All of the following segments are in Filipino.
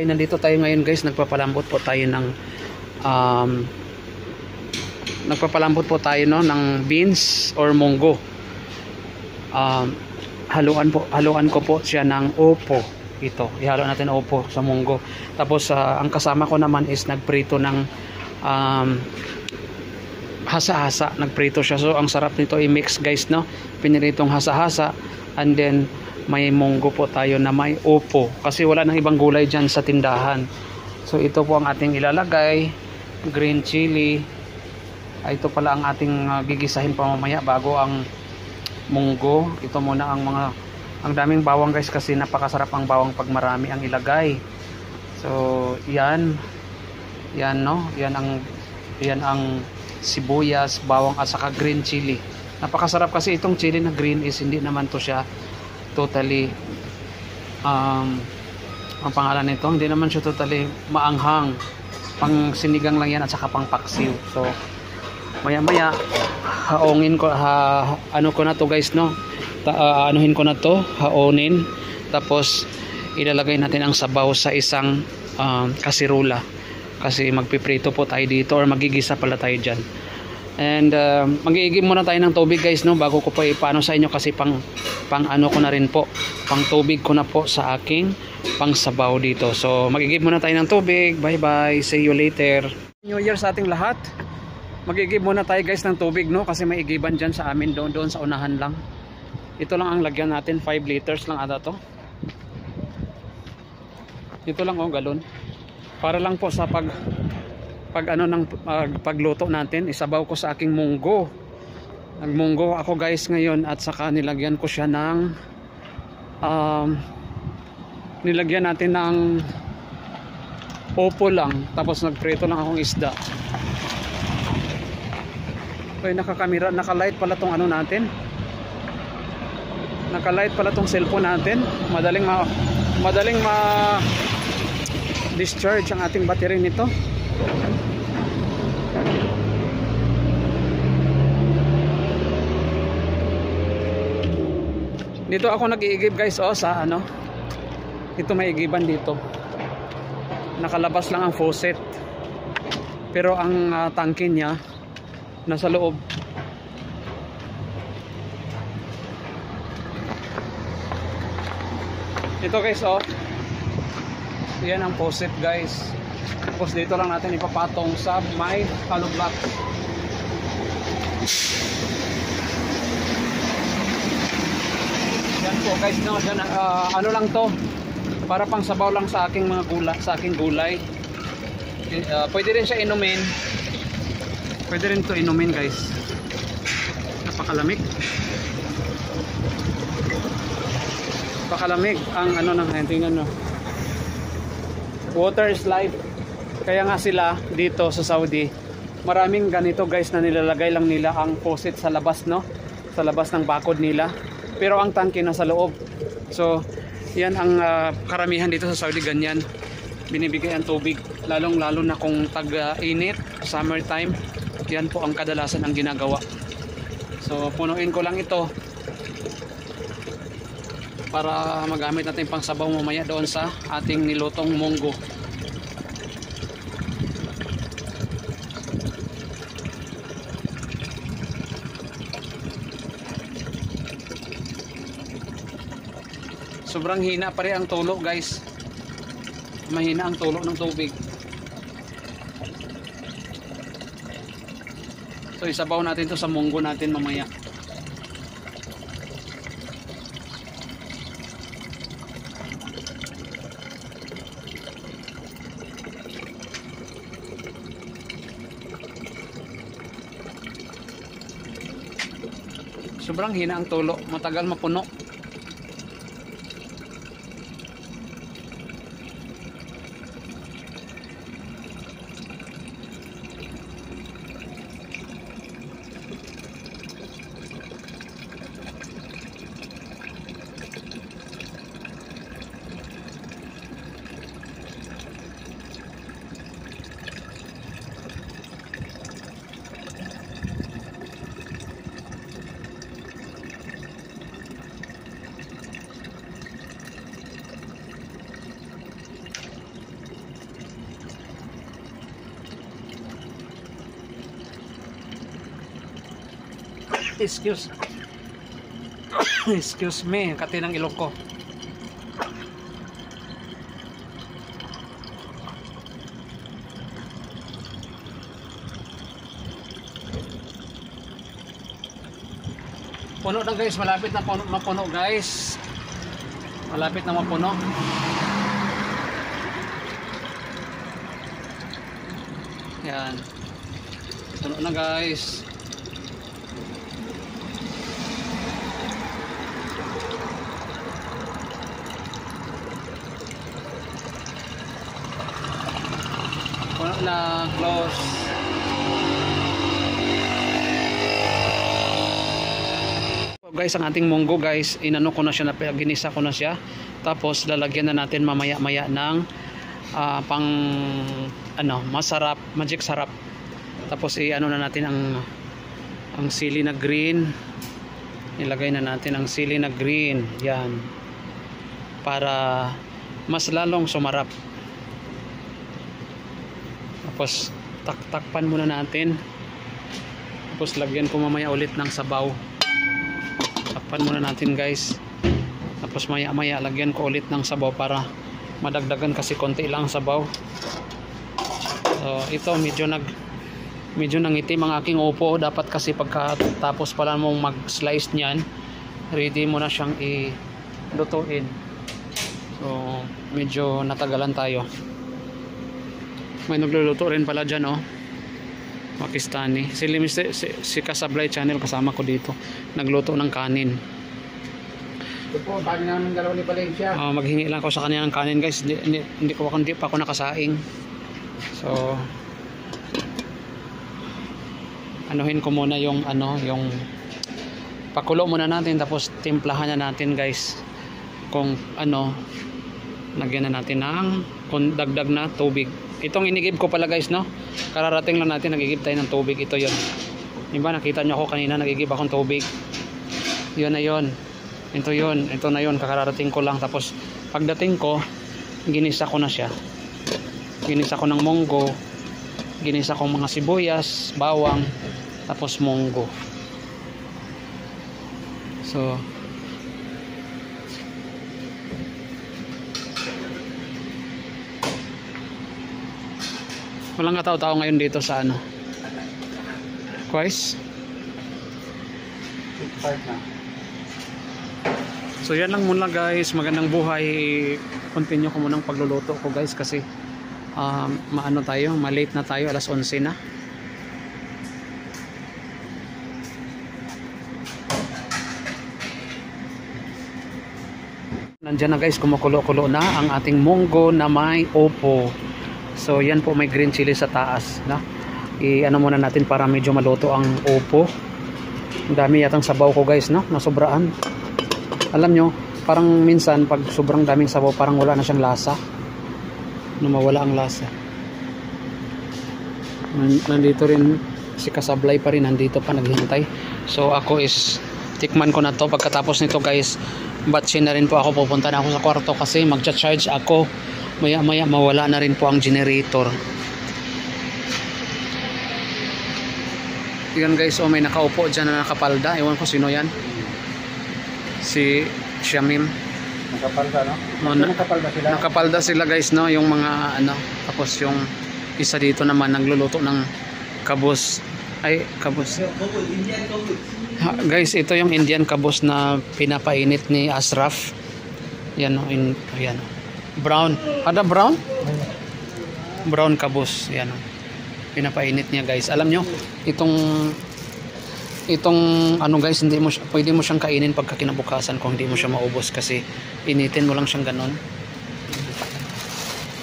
Ay, nandito tayo ngayon guys, nagpapalambot po tayo ng ng beans or munggo. Haluan ko po siya ng opo. Ito, ihalo natin opo sa munggo. Tapos ang kasama ko naman is nagprito ng hasa-hasa, nagprito siya. So ang sarap nito i-mix guys, no? Piniritong hasa-hasa, and then may munggo po tayo na may opo kasi wala nang ibang gulay dyan sa tindahan. So ito po ang ating ilalagay, green chili. Ito pala ang ating gigisahin pa mamaya bago ang munggo. Ito muna ang daming bawang guys kasi napakasarap ang bawang pag marami ang ilagay. So yan no, yan ang sibuyas, bawang at saka green chili. Napakasarap kasi itong chili na green is hindi naman to siya totally ang pangalan nito, hindi naman siya totally maanghang. Pang sinigang lang yan at saka pang paksiw. So maya maya haongin ko ano ko na to guys, no? Anuhin ko na to, haonin, tapos ilalagay natin ang sabaw sa isang kasirula kasi magpiprito po tayo dito or magigisa pala tayo dyan. And mag-iigib muna tayo ng tubig guys, no, bago ko pa ipaano sa inyo kasi pang ano ko na rin po, pang tubig ko na po sa aking pang sabaw dito. So mag-iigib muna tayo ng tubig. Bye bye, see you later. New Year sa ating lahat. Mag-iigib muna tayo guys ng tubig, no, kasi may igiban dyan sa amin doon sa unahan lang. Ito lang ang lagyan natin, 5 liters lang ata to. Ito lang galon. Para lang po sa pagluto natin, isabaw ko sa aking munggo. Nagmunggo ako guys ngayon at saka nilagyan ko siya ng nilagyan natin ng opo lang, tapos nagprito lang akong isda. Okay, nakakamera, nakalight pala tong ano natin. Nakalight pala tong cellphone natin. Madaling discharge ang ating battery nito. Dito ako nag-iigib guys, sa ano. Ito may igiban dito. Nakalabas lang ang faucet. Pero ang tangke niya nasa loob. Ito guys, yan ang faucet guys. Tapos dito lang natin ipapatong sa may hollow block. Yan po guys, no, ano lang to, para pang sabaw lang sa aking mga gulay, pwede rin siya inumin. Pwede rin to inumin guys. Napakalamig. Napakalamig ang ano ng tingnan, no. Water is life. Kaya nga sila dito sa Saudi, maraming ganito guys na nilalagay lang nila ang faucet sa labas, no, sa labas ng bakod nila, pero ang tangke nasa loob. So yan ang karamihan dito sa Saudi, ganyan binibigay ang tubig, lalong lalo na kung tag-init, summertime. Yan po ang kadalasan ang ginagawa. So punuin ko lang ito para magamit natin pang sabaw mamaya doon sa ating nilutong munggo. Sobrang hina pa rin ang tulo guys. Mahina ang tulo ng tubig. So isabaw natin to sa munggo natin mamaya. Sobrang hina ang tulo, matagal mapuno. Excuse. Excuse me, kati ng ilok ko. Puno na guys, malapit na mapuno guys. Malapit na mapuno. Yan. Puno na guys. Puno na, close. Guys, ang ating munggo guys, inano ko na siya, ginisa ko na siya. Tapos lalagyan na natin mamaya-maya ng pang masarap, magic sarap. Tapos i-ano na natin ang sili na green. Ilagay na natin ang sili na green. Yan. Para mas lalong sumarap. Tapos takpan muna natin. Tapos lagyan ko mamaya ulit ng sabaw. Takpan muna natin guys. Tapos maya-maya lagyan ko ulit ng sabaw para madagdagan kasi konti lang sabaw. So ito medyo nangitim ang aking upo. Dapat kasi pagkatapos pala mong mag-slice niyan, ready mo na siyang i-lutuin. So medyo natagalan tayo. May nagluluto rin pala dyan oh, Pakistani. Si Kasablay Channel kasama ko dito, nagluto ng kanin. Ito po, kanin namin dalawa ni Valencia. Maghingi lang ako sa kanya ng kanin guys. Hindi pa ako nakasaing. So anuhin ko muna yung pakulo muna natin, tapos timplahan na natin guys. Kung lagyan na natin ng dagdag na tubig. Itong inigib ko pala guys, no? Kararating lang natin, nagigib tayo ng tubig. Ito yun. Diba nakita nyo ako kanina, nagigib akong tubig. Yun na yun. Ito yun. Ito na yun. Kakararating ko lang. Tapos pagdating ko, ginisa ko na siya. Ginisa ko ng munggo. Ginisa ko mga sibuyas, bawang, tapos munggo. So walang katao-tao ngayon dito sa Quais. So yan lang muna guys, magandang buhay. Continue ko muna ang pagluluto ko guys kasi malate na tayo, alas 11 na. Nandiyan na guys, kumukulo-kulo na ang ating munggo na may opo. So yan po, may green chili sa taas, no? Muna natin para medyo maluto ang opo. Ang dami yatang sabaw ko guys, no? Nasobraan. Alam nyo, parang minsan pag sobrang daming sabaw, parang wala na siyang lasa. Mawala ang lasa. Nandito rin si Kasablay pa rin, nandito pa naghihintay. So ako is tikman ko na to. Pagkatapos nito guys, batsin na rin po ako, pupunta na ako sa kwarto kasi magcha-charge ako. Maya mawala na rin po ang generator. Yan guys, may nakaupo dyan na nakapalda. Ewan ko sino yan. Si Shamim. Nakapalda, no? Nakapalda sila. Nakapalda sila guys, no? Yung mga tapos yung isa dito naman nagluluto ng kabus. Ay, kabus. Guys, ito yung Indian kabus na pinapainit ni Ashraf. Yan o, yan o. Brown. Ada brown? Brown kabus. Yan o. Pinapainit niya guys. Alam nyo, itong guys, pwede mo siyang kainin pagka kinabukasan kung hindi mo siya maubos kasi initin mo lang siyang ganon.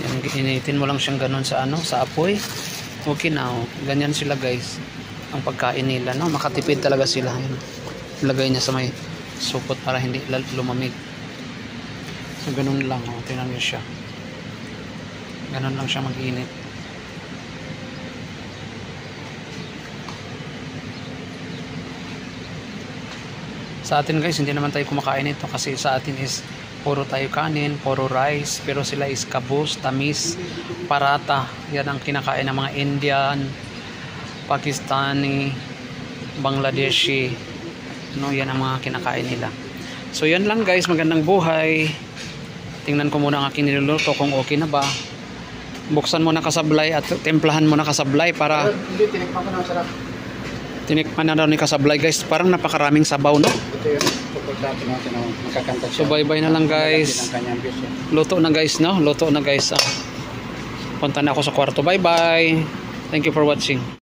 Yan, initin mo lang siyang ganon sa apoy. Okay na o. Ganyan sila guys. Ang pagkain nila, no? Makatipid talaga sila. Yan. Ilagay niya sa may supot para hindi lumamig. So ganun lang, oh. Tingnan niyo siya. Ganun lang siya mag-init. Sa atin guys, hindi naman tayo kumakain ito kasi sa atin is puro tayo kanin, puro rice, pero sila is kabus, tamis, parata. Yan ang kinakain ng mga Indian, Pakistani, Bangladeshi, no? Yan ang mga kinakain nila. So yan lang guys, magandang buhay. Tingnan ko muna ang aking niluluto kung okay na ba. Buksan mo na kasablay at templahan mo na kasablay para Hindi, tinikman ko na masarap. tinikman na daw ni kasablay guys. Parang napakaraming sabaw, no? Ito yun. Pagkakataon natin na makakanta siya. So bye-bye na lang guys. Ang kanyang views yun. Luto na guys, no? Luto na guys. Punta na ako sa kwarto. Bye-bye. Thank you for watching.